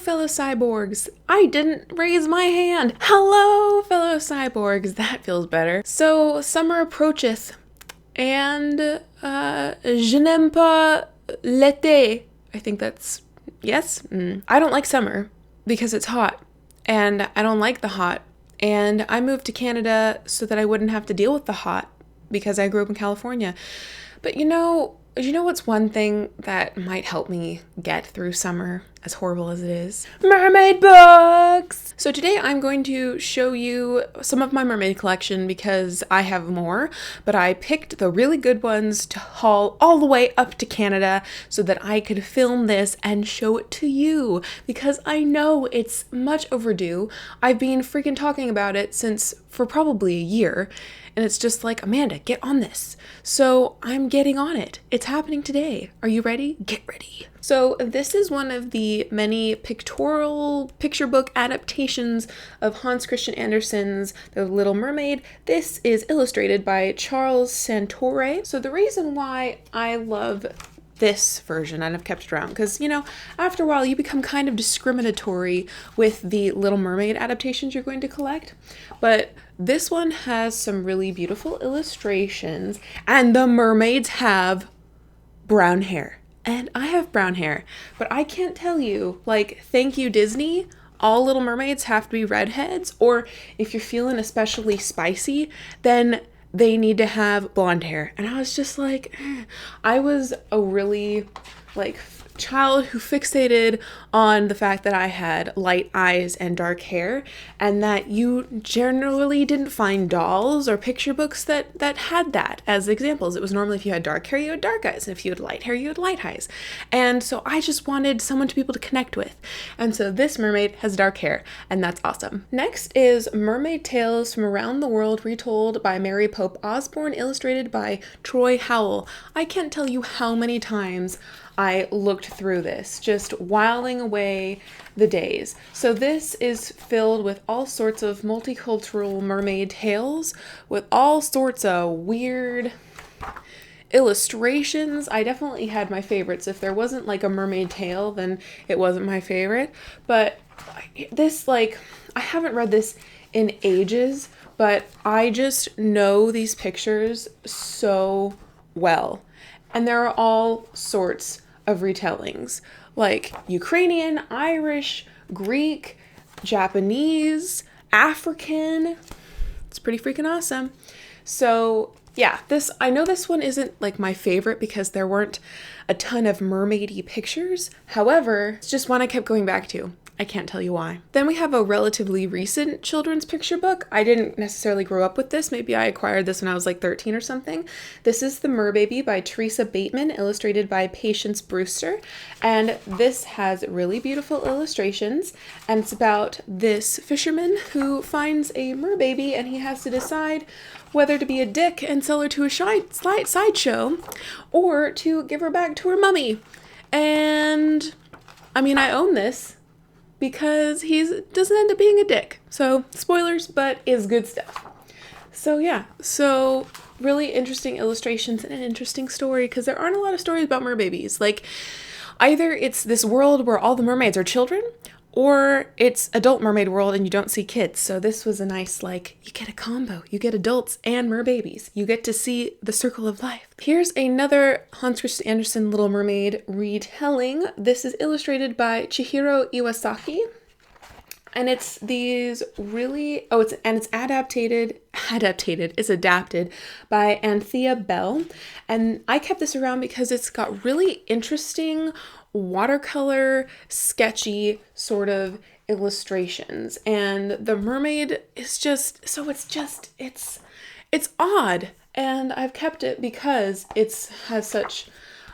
fellow cyborgs. I didn't raise my hand. Hello, fellow cyborgs. That feels better. So, summer approacheth, and je n'aime pas l'été. I think that's, yes? I don't like summer because it's hot, and I don't like the hot. And I moved to Canada so that I wouldn't have to deal with the hot because I grew up in California. But you know what's one thing that might help me get through summer, as horrible as it is? Mermaid books! So today I'm going to show you some of my mermaid collection because I have more, but I picked the really good ones to haul all the way up to Canada so that I could film this and show it to you because I know it's much overdue. I've been freaking talking about it for probably a year. And it's just like, Amanda, get on this. So I'm getting on it. It's happening today. Are you ready? Get ready. So this is one of the many pictorial picture book adaptations of Hans Christian Andersen's The Little Mermaid. This is illustrated by Charles Santore. So the reason why I love this version and I've kept it around because, after a while you become kind of discriminatory with the Little Mermaid adaptations you're going to collect. But this one has some really beautiful illustrations and the mermaids have brown hair. And I have brown hair, but I can't tell you, thank you Disney, all Little Mermaids have to be redheads, or if you're feeling especially spicy, then they need to have blonde hair. And I was just like, I was a really child who fixated on the fact that I had light eyes and dark hair, and that you generally didn't find dolls or picture books that had that as examples. It was normally if you had dark hair, you had dark eyes, and if you had light hair, you had light eyes. And so I just wanted someone to be able to connect with. And so this mermaid has dark hair, and that's awesome. Next is Mermaid Tales from Around the World, retold by Mary Pope Osborne, illustrated by Troy Howell. I can't tell you how many times I looked through this, just whiling away the days. So this is filled with all sorts of multicultural mermaid tales with all sorts of weird illustrations. I definitely had my favorites. If there wasn't a mermaid tale, then it wasn't my favorite. But this, I haven't read this in ages, but I just know these pictures so well. And there are all sorts of retellings, like Ukrainian, Irish, Greek, Japanese, African. It's pretty freaking awesome. So yeah, I know this one isn't my favorite because there weren't a ton of mermaidy pictures. However, it's just one I kept going back to. I can't tell you why. Then we have a relatively recent children's picture book. I didn't necessarily grow up with this. Maybe I acquired this when I was 13 or something. This is The Merbaby by Teresa Bateman, illustrated by Patience Brewster. And this has really beautiful illustrations. And it's about this fisherman who finds a merbaby and he has to decide whether to be a dick and sell her to a sideshow or to give her back to her mummy. And I own this because he doesn't end up being a dick. So, spoilers, but is good stuff. So yeah, really interesting illustrations and an interesting story because there aren't a lot of stories about merbabies. Either it's this world where all the mermaids are children, or it's adult mermaid world and you don't see kids. So this was a nice, you get a combo. You get adults and merbabies. You get to see the circle of life. Here's another Hans Christian Andersen Little Mermaid retelling. This is illustrated by Chihiro Iwasaki. And it's these really, it's adapted by Anthea Bell. And I kept this around because it's got really interesting watercolor, sketchy sort of illustrations. And the mermaid is it's odd. And I've kept it because it has such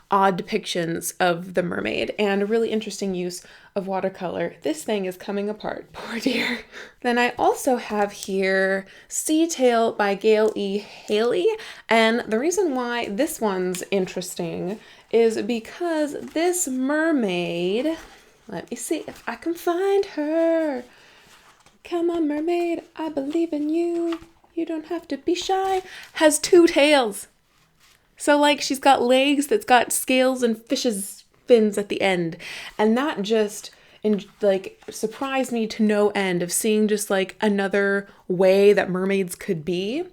odd depictions of the mermaid and a really interesting use of watercolor. This thing is coming apart, poor dear. Then I also have here Sea Tale by Gail E. Haley, and the reason why this one's interesting is because this mermaid, let me see if I can find her. Come on, mermaid, I believe in you. You don't have to be shy. Has two tails. So she's got legs that's got scales and fish's fins at the end. And that just and like surprised me to no end of seeing just like another way that mermaids could be.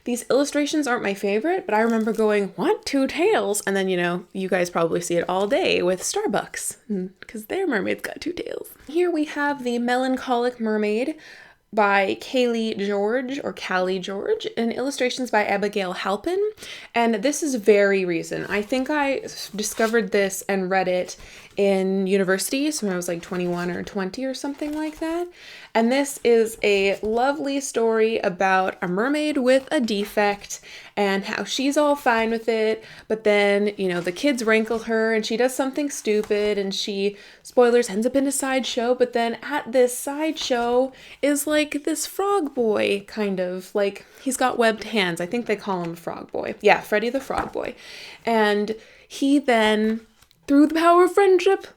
These illustrations aren't my favorite, but I remember going, what, 2 tails? And then, you guys probably see it all day with Starbucks because their mermaid's got 2 tails. Here we have The Melancholic Mermaid by Callie George, and illustrations by Abigail Halpin. And this is very recent. I think I discovered this and read it in university, so when I was like 21 or 20 or something like that. And this is a lovely story about a mermaid with a defect and how she's all fine with it, but then, the kids rankle her and she does something stupid and she, spoilers, ends up in a sideshow, but then at this sideshow is like this frog boy, kind of, like, he's got webbed hands. I think they call him Frog Boy. Yeah, Freddy the Frog Boy. And he then, through the power of friendship,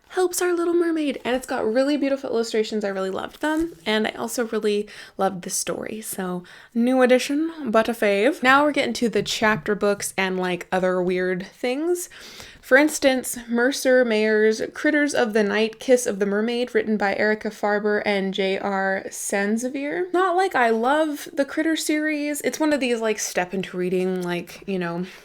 helps our little mermaid. And it's got really beautiful illustrations. I really loved them. And I also really loved the story. So new edition, but a fave. Now we're getting to the chapter books and like other weird things. For instance, Mercer Mayer's Critters of the Night, Kiss of the Mermaid, written by Erica Farber and J.R. Sansevier. Not like I love the Critter series. It's one of these like step into reading, like,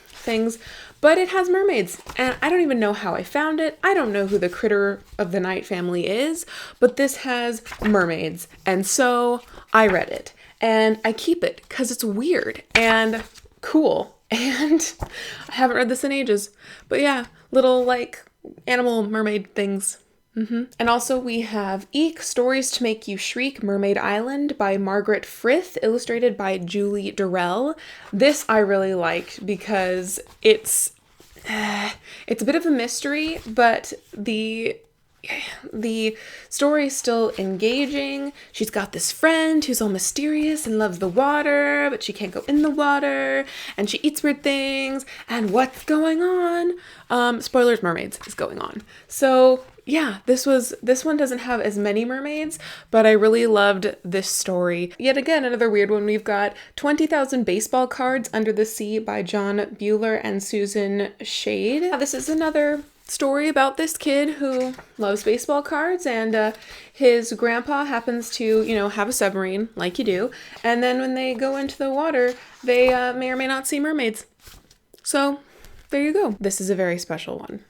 things. But it has mermaids, and I don't even know how I found it. I don't know who the Critter of the Night family is, but this has mermaids, and so I read it. And I keep it because it's weird and cool, and I haven't read this in ages. But yeah, little like animal mermaid things. And also we have Eek, Stories to Make You Shriek, Mermaid Island by Margaret Frith, illustrated by Julie Durrell. This I really liked because it's a bit of a mystery, but the story is still engaging. She's got this friend who's all mysterious and loves the water, but she can't go in the water, and she eats weird things, and what's going on? Spoilers, mermaids is going on. So yeah, this one doesn't have as many mermaids, but I really loved this story. Yet again, another weird one. We've got 20,000 Baseball Cards Under the Sea by John Bueller and Susan Shade. This is another story about this kid who loves baseball cards, and his grandpa happens to, have a submarine, like you do, and then when they go into the water, they may or may not see mermaids. So there you go. This is a very special one.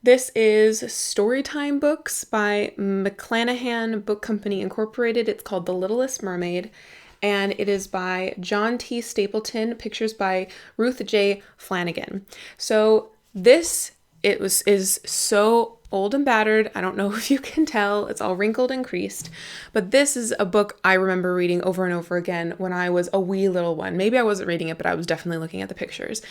This is Storytime Books by McClanahan Book Company Incorporated. It's called The Littlest Mermaid, and it is by John T. Stapleton, pictures by Ruth J. Flanagan. So this is so old and battered. I don't know if you can tell. It's all wrinkled and creased. But this is a book I remember reading over and over again when I was a wee little one. Maybe I wasn't reading it, but I was definitely looking at the pictures.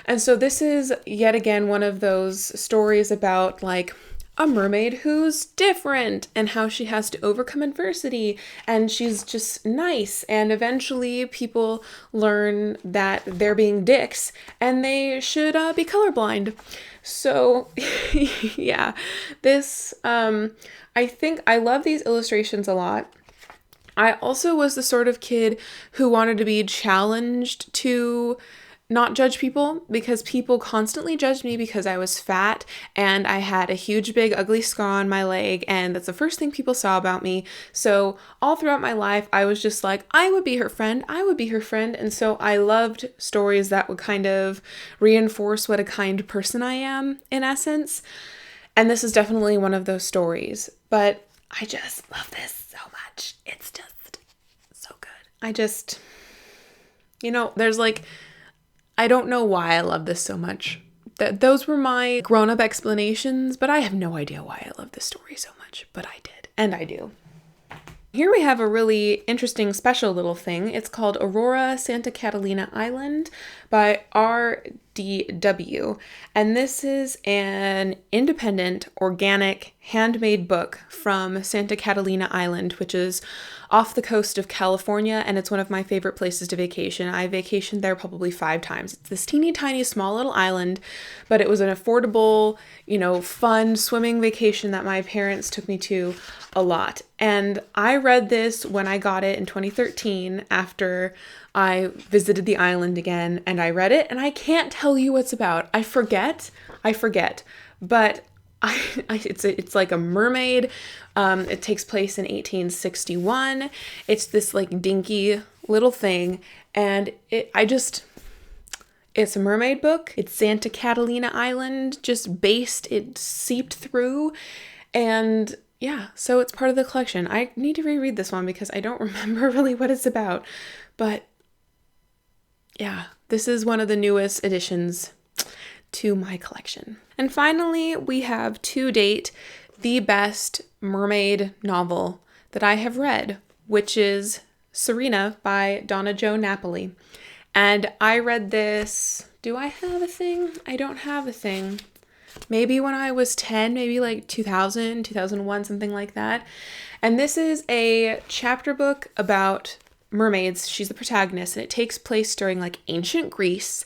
And so this is yet again one of those stories about like a mermaid who's different and how she has to overcome adversity, and she's just nice, and eventually people learn that they're being dicks and they should be colorblind. So yeah, this I think I love these illustrations a lot. I also was the sort of kid who wanted to be challenged to not judge people, because people constantly judged me because I was fat and I had a huge big ugly scar on my leg, and that's the first thing people saw about me. So all throughout my life I was just like, I would be her friend, and so I loved stories that would kind of reinforce what a kind person I am, in essence. And this is definitely one of those stories, but I just love this so much. It's just so good. There's like, I don't know why I love this so much. Those were my grown-up explanations, but I have no idea why I love this story so much, but I did, and I do. Here we have a really interesting special little thing. It's called Aurora, Santa Catalina Island by R.D.W. And this is an independent, organic, handmade book from Santa Catalina Island, which is off the coast of California, and it's one of my favorite places to vacation. I vacationed there probably 5 times. It's this teeny tiny small little island, but it was an affordable, fun swimming vacation that my parents took me to a lot. And I read this when I got it in 2013 after I visited the island again, and I read it, and I can't tell you what it's about. I forget, but It's like a mermaid. It takes place in 1861. It's this like dinky little thing, and it's a mermaid book. It's Santa Catalina Island, just based. It seeped through, and yeah, so it's part of the collection. I need to reread this one because I don't remember really what it's about, but yeah, this is one of the newest additions to my collection. And finally, we have to date the best mermaid novel that I have read, which is Serena by Donna Jo Napoli. And I read this, do I have a thing? I don't have a thing. Maybe when I was 10, maybe like 2000, 2001, something like that. And this is a chapter book about mermaids. She's the protagonist, and it takes place during like ancient Greece.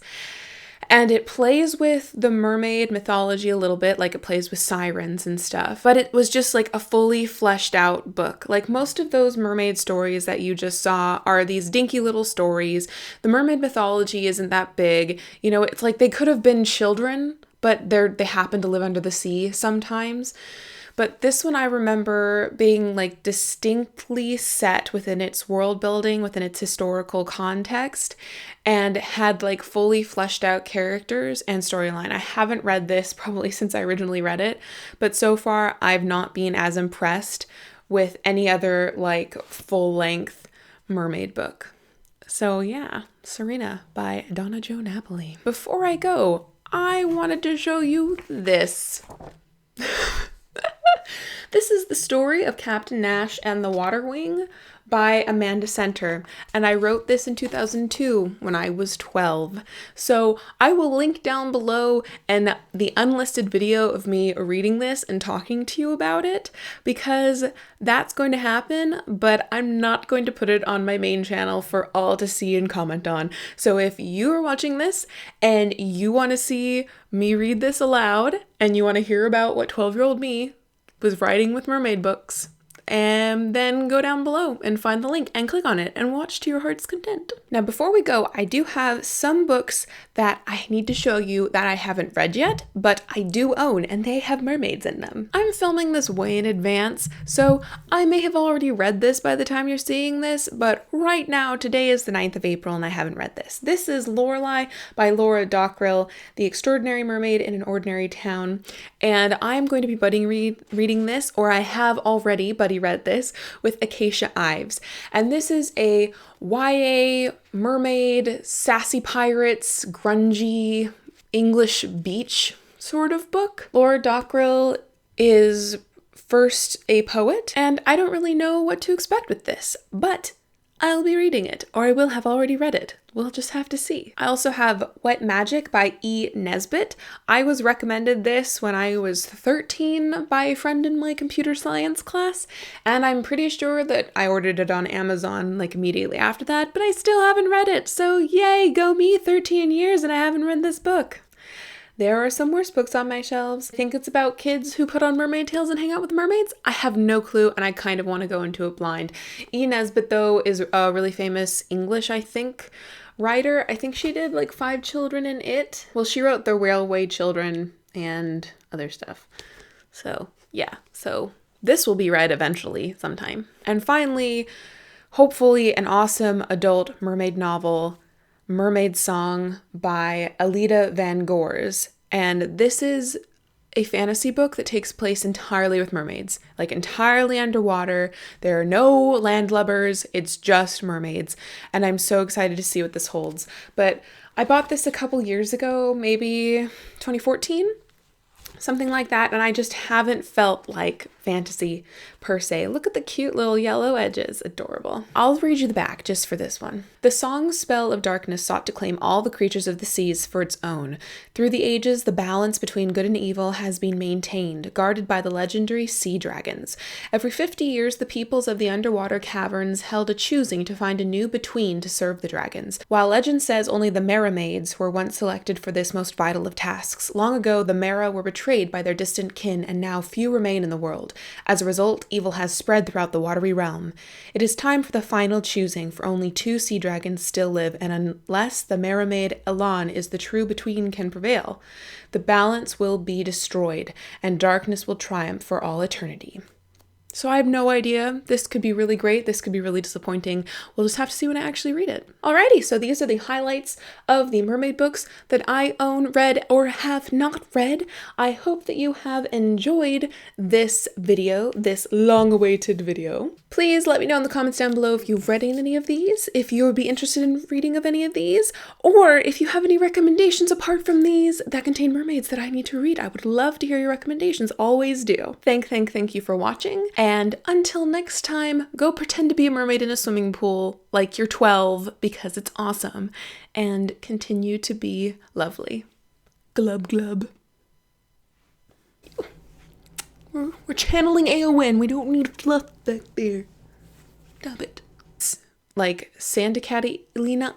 And it plays with the mermaid mythology a little bit, like it plays with sirens and stuff. But it was just like a fully fleshed out book. Like most of those mermaid stories that you just saw are these dinky little stories. The mermaid mythology isn't that big. You know, it's like they could have been children, but they happen to live under the sea sometimes. But this one I remember being like distinctly set within its world building, within its historical context, and had like fully fleshed out characters and storyline. I haven't read this probably since I originally read it, but so far I've not been as impressed with any other like full length mermaid book. So yeah, Serena by Donna Jo Napoli. Before I go, I wanted to show you this. This is the story of Captain Nash and the Water Wing by Amanda Center, and I wrote this in 2002 when I was 12. So I will link down below and the unlisted video of me reading this and talking to you about it, because that's going to happen, but I'm not going to put it on my main channel for all to see and comment on. So if you are watching this and you want to see me read this aloud and you want to hear about what 12-year-old me was writing with mermaid books, and then go down below and find the link and click on it and watch to your heart's content. Now, before we go, I do have some books that I need to show you that I haven't read yet, but I do own, and they have mermaids in them. I'm filming this way in advance, so I may have already read this by the time you're seeing this, but right now, today is the 9th of April, and I haven't read this. This is Lorelei by Laura Dockrill, The Extraordinary Mermaid in an Ordinary Town, and I'm going to be buddy reading this, or I have already buddy read this, with Acacia Ives. And this is a YA, mermaid, sassy pirates, grungy, English beach sort of book. Laura Dockrill is first a poet, and I don't really know what to expect with this, but I'll be reading it, or I will have already read it. We'll just have to see. I also have Wet Magic by E. Nesbit. I was recommended this when I was 13 by a friend in my computer science class, and I'm pretty sure that I ordered it on Amazon like immediately after that, but I still haven't read it, so yay, go me, 13 years and I haven't read this book. There are some worse books on my shelves. I think it's about kids who put on mermaid tails and hang out with mermaids. I have no clue, and I kind of want to go into it blind. E. Nesbit, though, is a really famous English, I think, writer. I think she did like 5 Children in It. Well, she wrote The Railway Children and other stuff. So, yeah. So this will be read eventually sometime. And finally, hopefully an awesome adult mermaid novel, Mermaid Song by Alida Van Gors. And this is a fantasy book that takes place entirely with mermaids, like entirely underwater. There are no landlubbers, it's just mermaids. And I'm so excited to see what this holds. But I bought this a couple years ago, maybe 2014, something like that, and I just haven't felt like fantasy per se. Look at the cute little yellow edges, adorable. I'll read you the back just for this one. The song's spell of darkness sought to claim all the creatures of the seas for its own. Through the ages, the balance between good and evil has been maintained, guarded by the legendary sea dragons. Every 50 years, the peoples of the underwater caverns held a choosing to find a new between to serve the dragons. While legend says only the Mermaids were once selected for this most vital of tasks, long ago the Mera were betrayed by their distant kin, and now few remain in the world. As a result, evil has spread throughout the watery realm. It is time for the final choosing, for only 2 sea dragons still live, and unless the Mermaid Elan is the true between can prevail, the balance will be destroyed, and darkness will triumph for all eternity. So I have no idea. This could be really great. This could be really disappointing. We'll just have to see when I actually read it. Alrighty, so these are the highlights of the Mermaid books that I own, read, or have not read. I hope that you have enjoyed this video, this long-awaited video. Please let me know in the comments down below if you've read any of these, if you would be interested in reading of any of these, or if you have any recommendations apart from these that contain mermaids that I need to read. I would love to hear your recommendations. Always do. Thank you for watching. And until next time, go pretend to be a mermaid in a swimming pool like you're 12 because it's awesome, and continue to be lovely. Glub glub. We're channeling Aowen. We don't need fluff back there. Stop it. Like Santa Catalina.